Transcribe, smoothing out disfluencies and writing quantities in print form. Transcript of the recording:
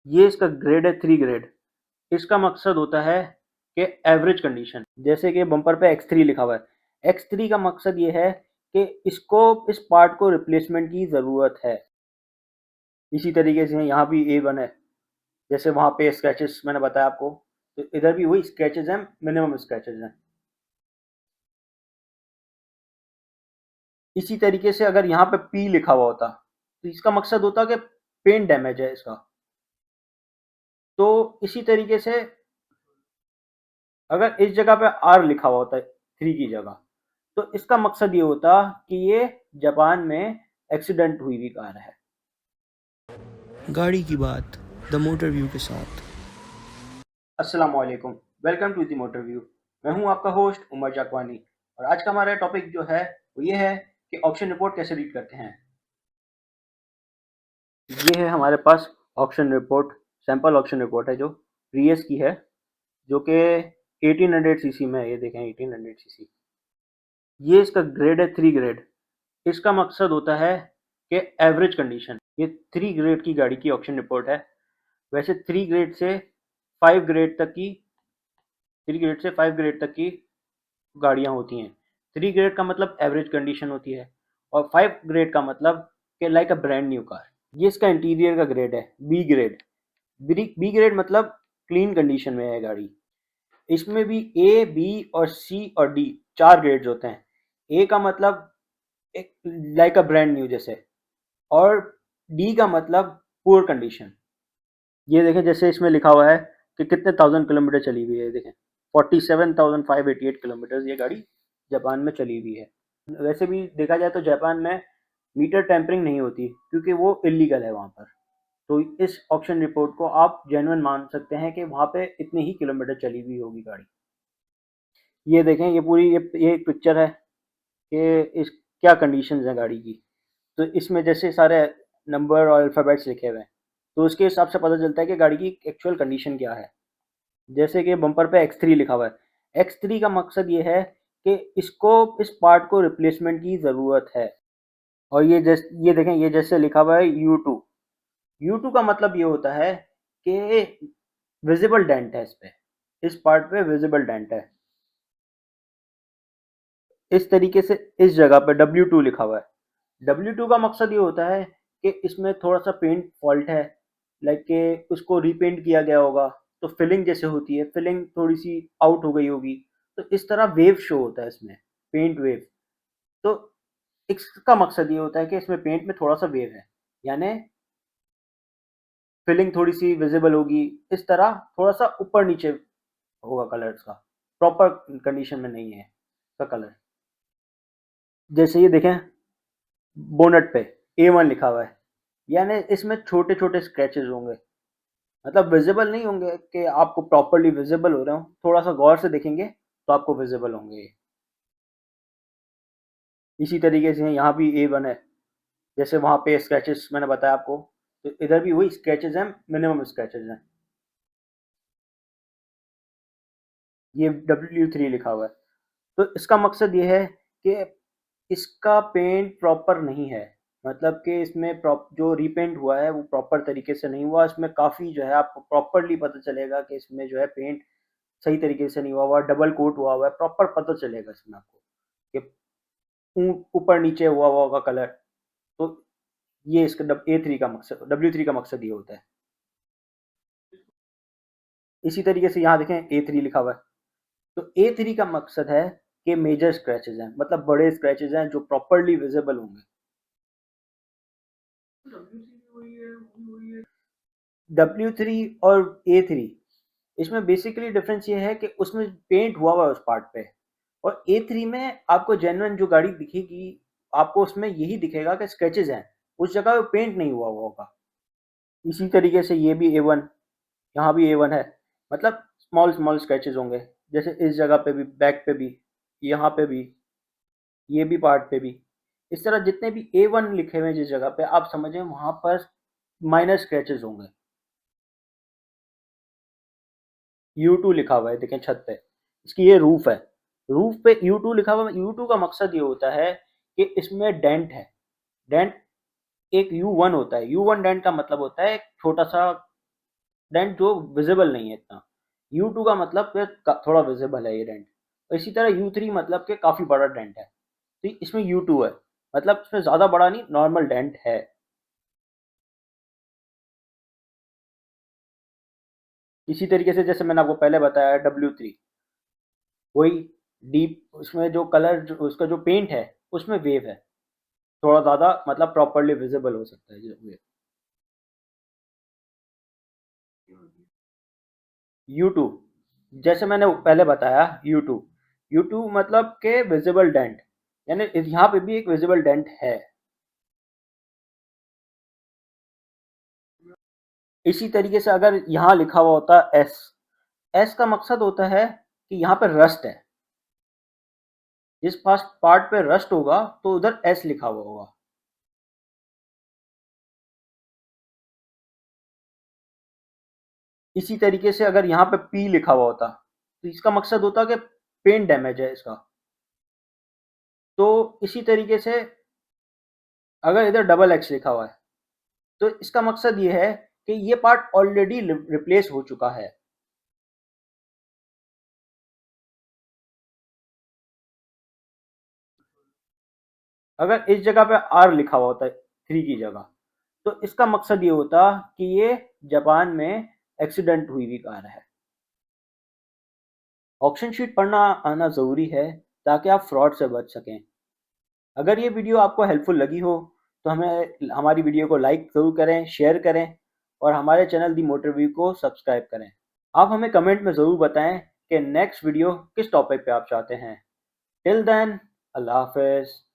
ये इसका ग्रेड है 3 ग्रेड। इसका मकसद होता है कि एवरेज कंडीशन, जैसे कि बम्पर पे X3 लिखा हुआ है। X3 का मकसद ये है कि इसको इस पार्ट को रिप्लेसमेंट की ज़रूरत है। इसी तरीके से यहाँ भी A1 है, जैसे वहाँ पे स्क्रैचेस मैंने बताया आपको, तो इधर भी वही स्क्रैचेस हैं, मिनिमम स्क्रैचेस हैं। इसी तरीके से अगर यहाँ पे P लिखा हुआ होता तो इसका मकसद होता कि पेंट डैमेज है इसका। तो इसी तरीके से अगर इस जगह पे R लिखा हुआ होता है 3 की जगह, तो इसका मकसद ये होता कि ये जापान में एक्सीडेंट हुई हुई कार है। गाड़ी की बात द मोटर व्यू के साथ। अस्सलाम वालेकुम, welcome to the motor view. मैं हूं आपका होस्ट उमर जाकवानी, और आज का हमारा टॉपिक जो है वो ये है कि ऑक्शन रिपोर्ट कैसे रीड करते हैं। ये है हमारे पास auction report, sample auction report है जो प्रियस की है, जो कि 1800 सीसी में है। ये देखें 1800 सीसी। ये इसका ग्रेड है 3 ग्रेड। इसका मकसद होता है कि एवरेज कंडीशन। ये 3 ग्रेड की गाड़ी की ऑक्शन रिपोर्ट है। वैसे 3 ग्रेड से 5 ग्रेड तक की 3 ग्रेड से 5 ग्रेड तक की गाड़ियाँ होती हैं। 3 ग्रेड का मतलब एवरेज कंडीशन होती है, और 5 ग्रेड का मतलब कि like a brand new car. ये इसका इंटीरियर का ग्रेड है बी ग्रेड। बी ग्रेड मतलब क्लीन कंडीशन में है गाड़ी। इसमें भी ए, बी और सी और डी 4 ग्रेड्स होते हैं। ए का मतलब एक लाइक अ ब्रांड न्यू जैसे, और डी का मतलब पुअर कंडीशन। ये देखें, जैसे इसमें लिखा हुआ है कि कितने 1000 किलोमीटर चली हुई है। ये देखें 47,588 किलोमीटर ये गाड़ी जापान में चली हुई है। वैसे भी देखा जाए तो जापान में मीटर टेम्परिंग नहीं होती, क्योंकि वो इलीगल है वहाँ पर। तो इस ऑक्शन रिपोर्ट को आप जेन्युइन मान सकते हैं कि वहाँ पे इतने ही किलोमीटर चली हुई होगी गाड़ी। ये देखें, ये पूरी ये एक पिक्चर है कि इस क्या कंडीशंस है गाड़ी की। तो इसमें जैसे सारे नंबर और अल्फ़ाबेट्स लिखे हुए हैं, तो उसके हिसाब से पता चलता है कि गाड़ी की एक्चुअल कंडीशन क्या है। जैसे कि बम्पर पे X3 लिखा हुआ है। X3 का मकसद ये है कि इसको इस पार्ट को रिप्लेसमेंट की ज़रूरत है। और ये देखें, ये जैसे लिखा हुआ है U2। U2 का मतलब ये होता है कि विजिबल डेंट है इस पे, इस पार्ट पे विजिबल डेंट है। इस तरीके से इस जगह पे W2 लिखा हुआ है। W2 का मकसद ये होता है कि इसमें थोड़ा सा पेंट फॉल्ट है, लाइक कि उसको रीपेंट किया गया होगा, तो फिलिंग जैसे होती है, फिलिंग थोड़ी सी आउट हो गई होगी, तो इस तरह वेव शो होता है इसमें, पेंट वेव। तो इसका मकसद ये होता है कि इसमें पेंट में थोड़ा सा वेव है, यानी फिलिंग थोड़ी सी विजिबल होगी, इस तरह थोड़ा सा ऊपर नीचे होगा कलर इसका, प्रॉपर कंडीशन में नहीं है इसका कलर। जैसे ये देखें, बोनट पे A1 लिखा हुआ है, यानी इसमें छोटे छोटे स्क्रैचेस होंगे, मतलब विजिबल नहीं होंगे कि आपको प्रॉपरली विजिबल हो रहे हो, थोड़ा सा गौर से देखेंगे तो आपको विजिबल होंगे ये। इसी तरीके से यहाँ भी A1 है, जैसे वहाँ पे स्क्रैचेस मैंने बताया आपको, तो इधर भी वही स्क्रैचेस हैं, मिनिमम स्क्रैचेस हैं। ये W3 लिखा हुआ है। तो इसका मकसद ये है कि इसका पेंट प्रॉपर नहीं है, मतलब कि इसमें जो रीपेंट हुआ है वो प्रॉपर तरीके से नहीं हुआ। इसमें काफ़ी जो है आपको प्रॉपरली पता चलेगा कि इसमें जो है पेंट सही तरीके से नहीं हुआ हुआ, डबल कोट हुआ है, प्रॉपर पता चलेगा इसमें आपको कि ऊपर नीचे हुआ हुआ होगा कलर। तो ये इसका A3 का मकसद, W3 का मकसद ये होता है। इसी तरीके से यहाँ देखें A3 लिखा हुआ है। तो A3 का मकसद है कि मेजर स्क्रैचेस हैं, मतलब बड़े स्क्रैचेस हैं जो प्रॉपरली विजिबल होंगे। W3 और A3, इसमें बेसिकली डिफरेंस ये है कि उसमें पेंट हुआ हुआ है उस पार्ट पे, और A3 में आपको जेन्युइन जो गाड़ी दिखेगी, आपको उसमें यही दिखेगा कि स्क्रैचेस हैं, उस जगह पे पेंट नहीं हुआ हुआ होगा। इसी तरीके से ये भी A1, यहाँ भी A1 है, मतलब स्मॉल स्मॉल स्क्रैचेस होंगे, जैसे इस जगह पे भी, बैक पे भी, यहाँ पे भी, ये भी पार्ट पे भी। इस तरह जितने भी A1 लिखे हुए हैं जिस जगह पे, आप समझें वहाँ पर माइनर स्क्रैचेस होंगे। U2 लिखा हुआ है, देखें छत पे, इसकी ये रूफ है, रूफ पे U2 लिखा हुआ है। U2 का मकसद ये होता है कि इसमें डेंट है। डेंट एक U1 होता है। U1 डेंट का मतलब होता है एक छोटा सा डेंट जो विजिबल नहीं है इतना। U2 का मतलब कि थोड़ा विजिबल है ये डेंट। और इसी तरह U3 मतलब कि काफ़ी बड़ा डेंट है, तो इसमें U2 है, मतलब इसमें ज़्यादा बड़ा नहीं, नॉर्मल डेंट है। इसी तरीके से जैसे मैंने आपको पहले बताया W3, वही डीप, उसमें जो कलर जो उसका जो पेंट है उसमें वेव है, थोड़ा ज़्यादा मतलब प्रॉपरली विजिबल हो सकता है जो वेव। U2 जैसे मैंने पहले बताया, U2 मतलब के विजिबल डेंट, यानी यहाँ पे भी एक विजिबल डेंट है। इसी तरीके से अगर यहाँ लिखा हुआ होता एस, एस का मकसद होता है कि यहाँ पे रस्ट है, जिस फर्स्ट पार्ट पे रस्ट होगा तो उधर एस लिखा हुआ होगा। इसी तरीके से अगर यहाँ पे पी लिखा हुआ होता तो इसका मकसद होता कि पेन डैमेज है इसका। तो इसी तरीके से अगर इधर डबल एक्स लिखा हुआ है तो इसका मकसद ये है कि ये पार्ट ऑलरेडी रिप्लेस हो चुका है। अगर इस जगह पे आर लिखा हुआ होता है थ्री की जगह, तो इसका मकसद ये होता कि ये जापान में एक्सीडेंट हुई हुई कार है। ऑक्शन शीट पढ़ना आना ज़रूरी है ताकि आप फ्रॉड से बच सकें। अगर ये वीडियो आपको हेल्पफुल लगी हो तो हमें हमारी वीडियो को लाइक ज़रूर करें, शेयर करें और हमारे चैनल दी मोटर व्यू को सब्सक्राइब करें। आप हमें कमेंट में ज़रूर बताएं कि नेक्स्ट वीडियो किस टॉपिक पे आप चाहते हैं। टिल देन, अल्लाह हाफिज़।